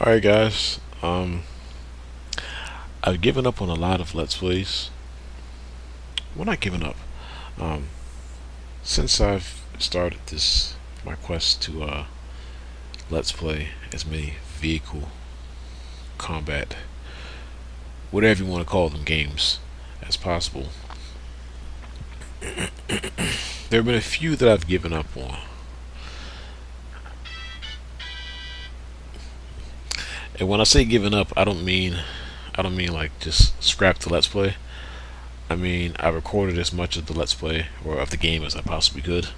Alright guys, I've given up on a lot of Let's Plays. Well, not given up. Um, since I've started my quest to Let's Play as many vehicle combat, whatever you want to call them, games as possible, there have been a few that I've given up on. And when I say given up, I don't mean like just scrap the Let's Play. I mean, I recorded as much of the Let's Play or of the game as I possibly could,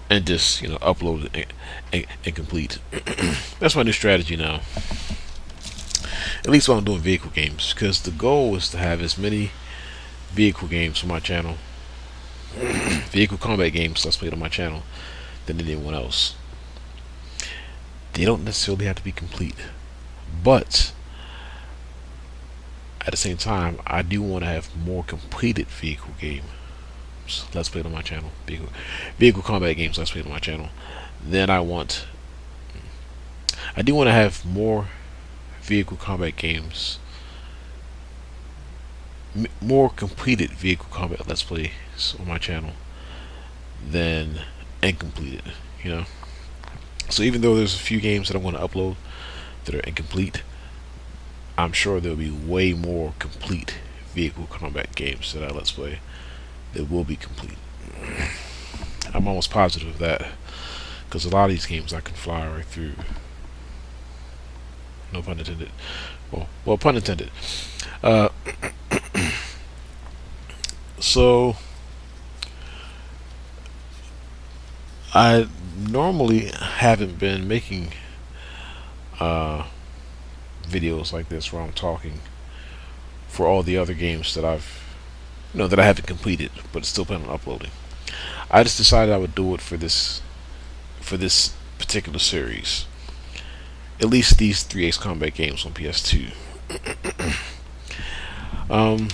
and just upload it and complete. That's my new strategy now. At least while I'm doing vehicle games, because the goal is to have as many vehicle games on my channel, vehicle combat games Let's Played on my channel, than anyone else. They don't necessarily have to be complete, but at the same time, I do want to have more completed vehicle games Let's Played on my channel, vehicle combat games Let's Played on my channel. Then I do want to have more vehicle combat games, more completed vehicle combat Let's Plays on my channel than incompleted. You know, so even though there's a few games that I want to upload that are incomplete, I'm sure there'll be way more complete vehicle combat games that I Let's Play that will be complete. I'm almost positive of that, because a lot of these games I can fly right through. No pun intended. Well, pun intended. Uh, so I normally haven't been making videos like this where I'm talking for all the other games that that I haven't completed but still plan on uploading. I just decided I would do it for this particular series. At least these three Ace Combat games on PS2. um,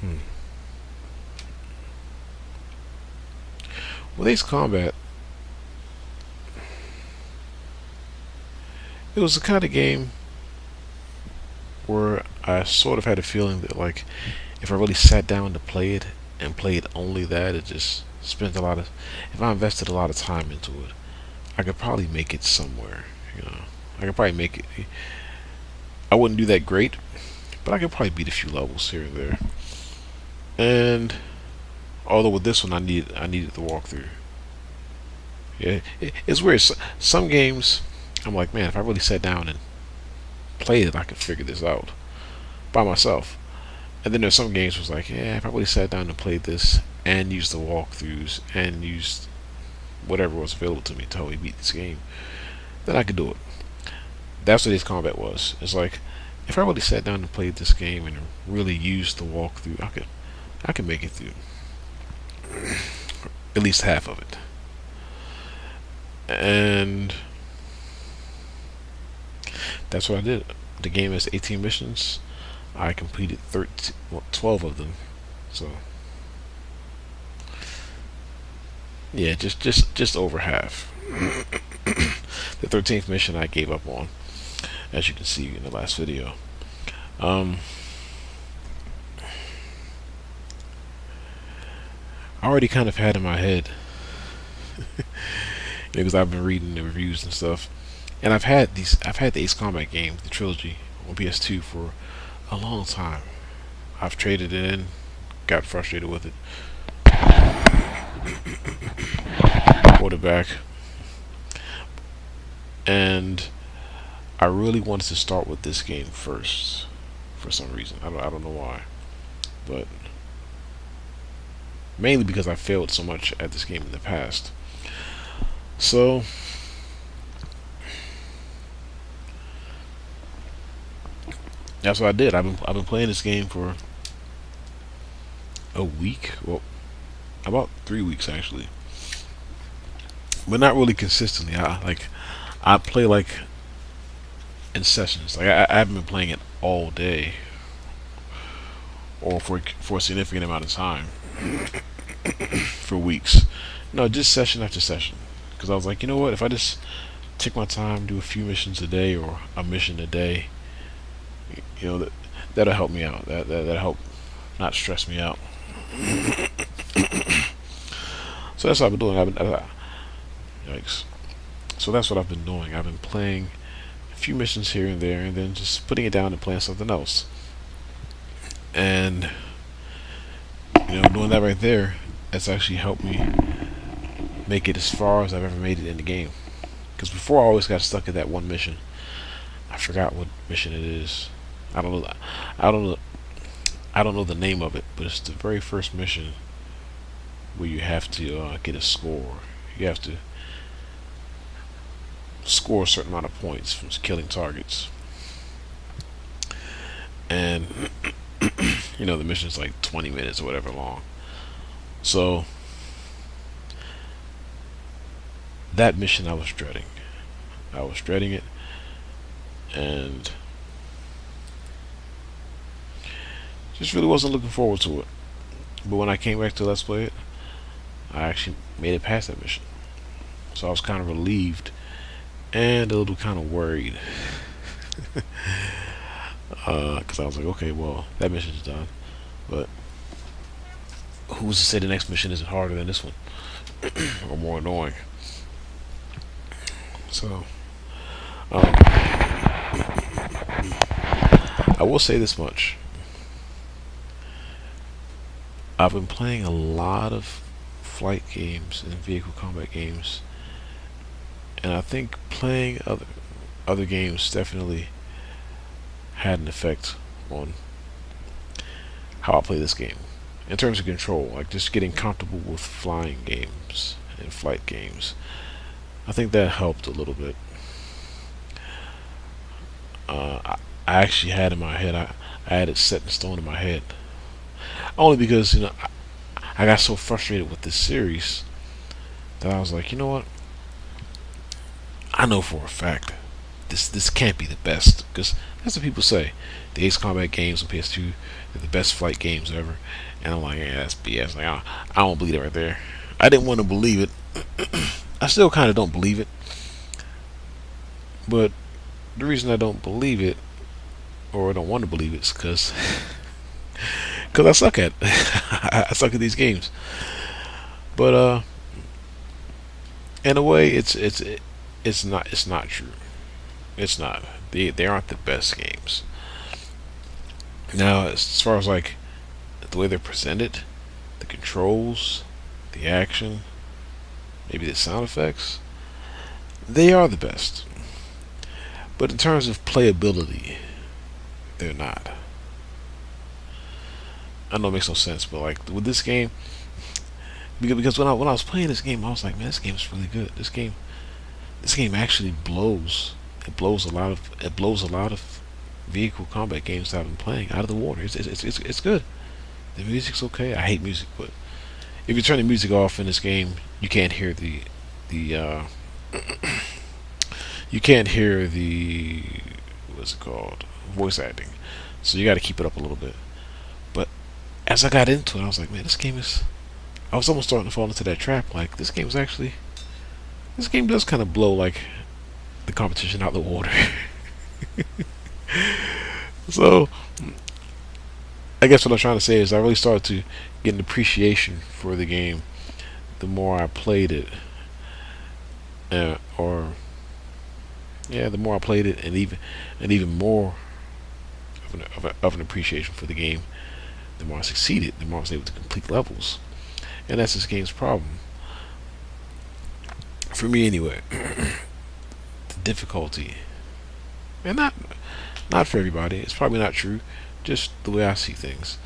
hmm. With Ace Combat, it was the kind of game where I sort of had a feeling that, like, if I really sat down to play it and played only that, it just spent a lot of, if I invested a lot of time into it, I could probably make it somewhere. I could probably make it. I wouldn't do that great, but I could probably beat a few levels here and there. And although with this one, I needed the walkthrough. Yeah, it's weird. Some games, I'm like, man, if I really sat down and played it, I could figure this out by myself. And then there's some games where it's like, yeah, if I really sat down and played this and used the walkthroughs and used whatever was available to me to help me beat this game, then I could do it. That's what this combat was. It's like, if I really sat down and played this game and really used the walkthrough, I could make it through at least half of it. And that's what I did. The game has 18 missions. I completed 12 of them. So yeah, just over half. The 13th mission I gave up on, as you can see in the last video. I already kind of had in my head, because I've been reading the reviews and stuff, and I've had the Ace Combat game, the trilogy, on PS2 for a long time. I've traded it in, got frustrated with it, brought it back, and I really wanted to start with this game first for some reason. I don't know why, but mainly because I failed so much at this game in the past. So that's what I did. I've been playing this game for a week. Well, about 3 weeks actually, but not really consistently. I play like in sessions. Like I haven't been playing it all day or for a significant amount of time for weeks. No, just session after session. Because I was like, you know what? If I just take my time, do a few missions a day or a mission a day. You know that'll help me out. That'll help not stress me out. So that's what I've been doing. Yikes. So that's what I've been doing. I've been playing a few missions here and there, and then just putting it down and playing something else. And doing that right there, that's actually helped me make it as far as I've ever made it in the game. Because before I always got stuck at that one mission. I forgot what mission it is. I don't know. I don't know. I don't know the name of it, but it's the very first mission where you have to get a score. You have to score a certain amount of points from killing targets, and the mission's like 20 minutes or whatever long. So that mission I was dreading. I was dreading it, and just really wasn't looking forward to it. But when I came back to Let's Play it, I actually made it past that mission. So I was kind of relieved and a little kind of worried. Because I was like, okay, well, that mission's done. But who's to say the next mission isn't harder than this one? Or more annoying? So, I will say this much. I've been playing a lot of flight games and vehicle combat games, and I think playing other games definitely had an effect on how I play this game in terms of control, like just getting comfortable with flying games and flight games. I think that helped a little bit. I actually had in my head, I had it set in stone in my head, only because I got so frustrated with this series that I was like, you know what? I know for a fact this can't be the best, because that's what people say. The Ace Combat games on PS2, they're the best flight games ever, and I'm like, yeah, that's BS. Like, I don't believe it right there. I didn't want to believe it. I still kind of don't believe it, but the reason I don't believe it, or I don't want to believe it, is because I suck at I suck at these games. But in a way, it's not true. It's not. They aren't the best games. Now, as far as like the way they're presented, the controls, the action, maybe the sound effects, they are the best. But in terms of playability, they're not. I know it makes no sense, but like with this game, because when I was playing this game, I was like, man, this game is really good. This game actually blows. It blows a lot of vehicle combat games that I've been playing out of the water. It's good. The music's okay. I hate music, but if you turn the music off in this game, you can't hear the you can't hear the what's it called, voice acting. So you got to keep it up a little bit. But as I got into it, I was like, man, this game is. I was almost starting to fall into that trap. Like, this game does kind of blow like the competition out the water. So I guess what I'm trying to say is I really started to get an appreciation for the game the more I played it, or yeah, the more I played it, and even more of an appreciation for the game. The more I succeeded, the more I was able to complete levels, and that's this game's problem for me anyway. The difficulty, and not for everybody. It's probably not true. Just the way I see things,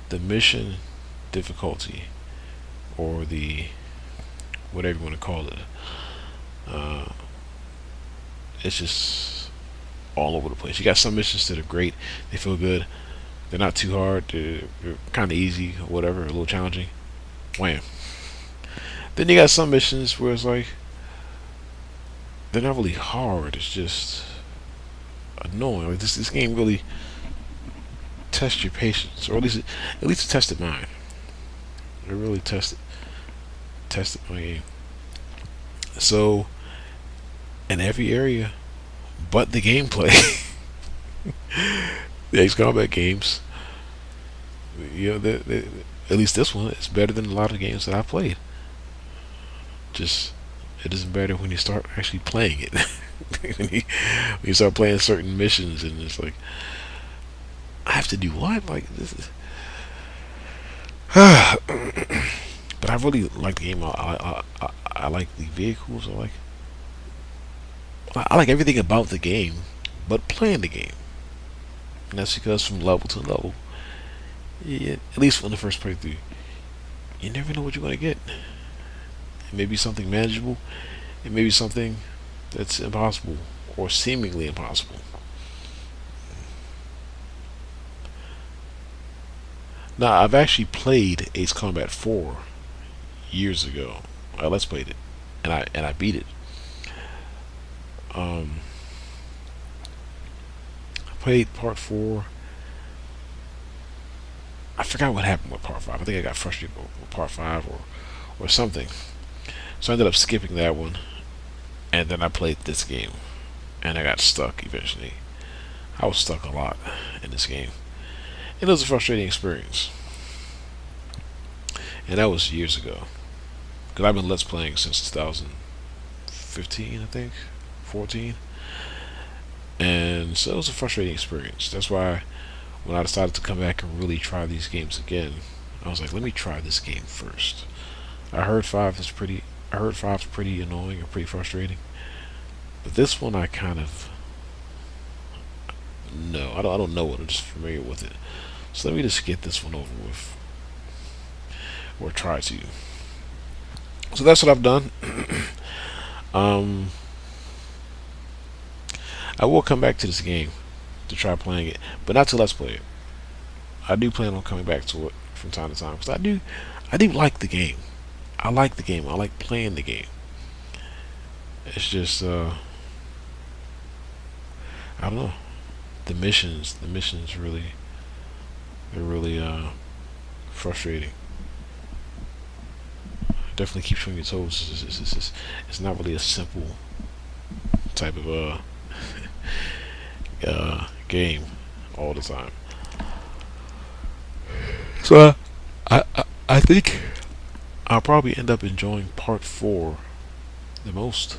the mission difficulty, or the whatever you want to call it, it's just all over the place. You got some missions that are great, they feel good, they're not too hard, they're kind of easy or whatever, a little challenging. Wham. Then you got some missions where it's like they're not really hard, it's just annoying. Like this game really tests your patience, or at least it tested mine. It really tested my game. So in every area but the gameplay. The Ace Combat games, at least this one is better than a lot of games that I played. Just it isn't better when you start actually playing it. When you start playing certain missions, and it's like I have to do what? Like this is. But I really like the game. I like the vehicles. I like everything about the game, but playing the game. And that's because from level to level, at least on the first playthrough, you never know what you're gonna get. It may be something manageable. It may be something that's impossible or seemingly impossible. Now, I've actually played Ace Combat 4 years ago. Let's played it, and I beat it. Um, I played Part 4. I forgot what happened with Part 5. I think I got frustrated with Part 5 or something. So I ended up skipping that one, and then I played this game, and I got stuck eventually. I was stuck a lot in this game. It was a frustrating experience. And that was years ago. Because I've been Let's Playing since 2015, I think. 14. And so it was a frustrating experience. That's why when I decided to come back and really try these games again, I was like, let me try this game first. I heard five's pretty annoying and pretty frustrating. But this one I kind of no, I don't know it. I'm just familiar with it. So let me just get this one over with, or try to. So that's what I've done. um, I will come back to this game to try playing it, but not to Let's Play it. I do plan on coming back to it from time to time because I do like the game. I like the game. I like playing the game. It's just, I don't know. The missions really, they're really frustrating. Definitely keeps you on your toes. It's not really a simple type of game all the time. So I think I'll probably end up enjoying Part 4 the most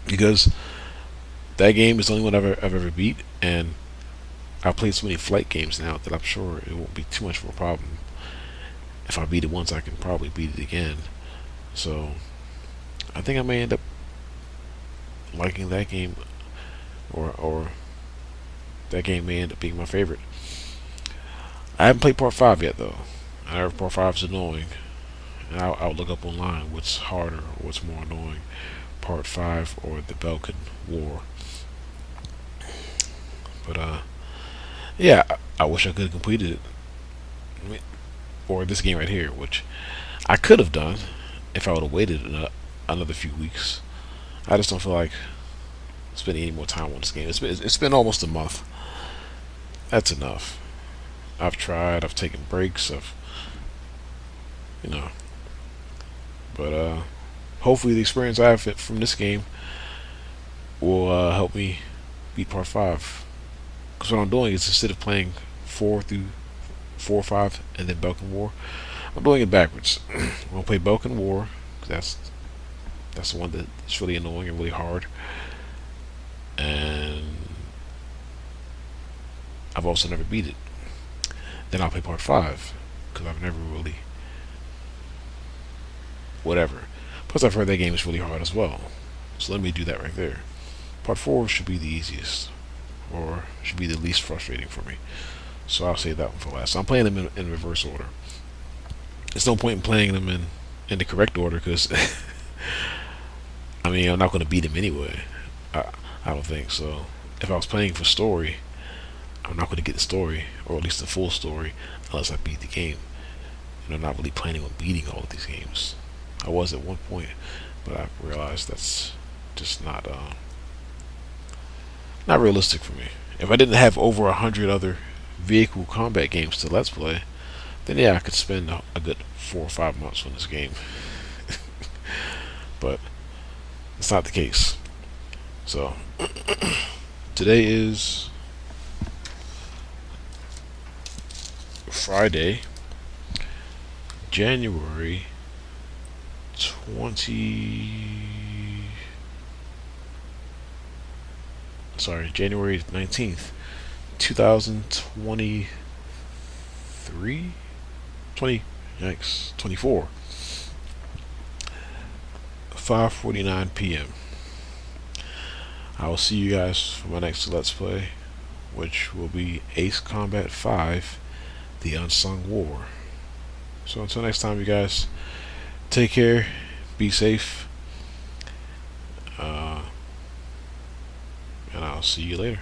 because that game is the only one I've ever beat, and I've played so many flight games now that I'm sure it won't be too much of a problem. If I beat it once, I can probably beat it again. So I think I may end up liking that game, or that game may end up being my favorite. I haven't played Part 5 yet though. I heard Part 5 is annoying, and I'll look up online what's harder or what's more annoying, Part 5 or the Belkan War. But yeah, I wish I could have completed it. I mean, or this game right here, which I could have done if I would have waited another few weeks. I just don't feel like spending any more time on this game. It's been almost a month. That's enough. I've tried. I've taken breaks. You know. But hopefully the experience I have from this game will help me beat Part 5. Because what I'm doing is, instead of playing 4 through 4 or 5 and then Belkan War, I'm doing it backwards. I'm gonna play Belkan War because that's the one that's really annoying and really hard. And I've also never beat it. Then I'll play Part 5 because I've never really whatever. Plus I've heard that game is really hard as well. So let me do that right there. Part 4 should be the easiest, or should be the least frustrating for me. So I'll save that one for last. So I'm playing them in reverse order. There's no point in playing them in the correct order because I mean, I'm not going to beat him anyway. I don't think so. If I was playing for story, I'm not going to get the story, or at least the full story, unless I beat the game. And I'm not really planning on beating all of these games. I was at one point, but I realized that's just not realistic for me. If I didn't have over 100 other vehicle combat games to Let's Play, then yeah, I could spend a good 4 or 5 months on this game. But It's not the case. So today is Friday, January 20. Sorry, January 19th, 2023. 20. Yikes. 24. 5:49 p.m. I will see you guys for my next Let's Play, which will be Ace Combat 5, The Unsung War. So until next time, you guys, take care, be safe, and I'll see you later.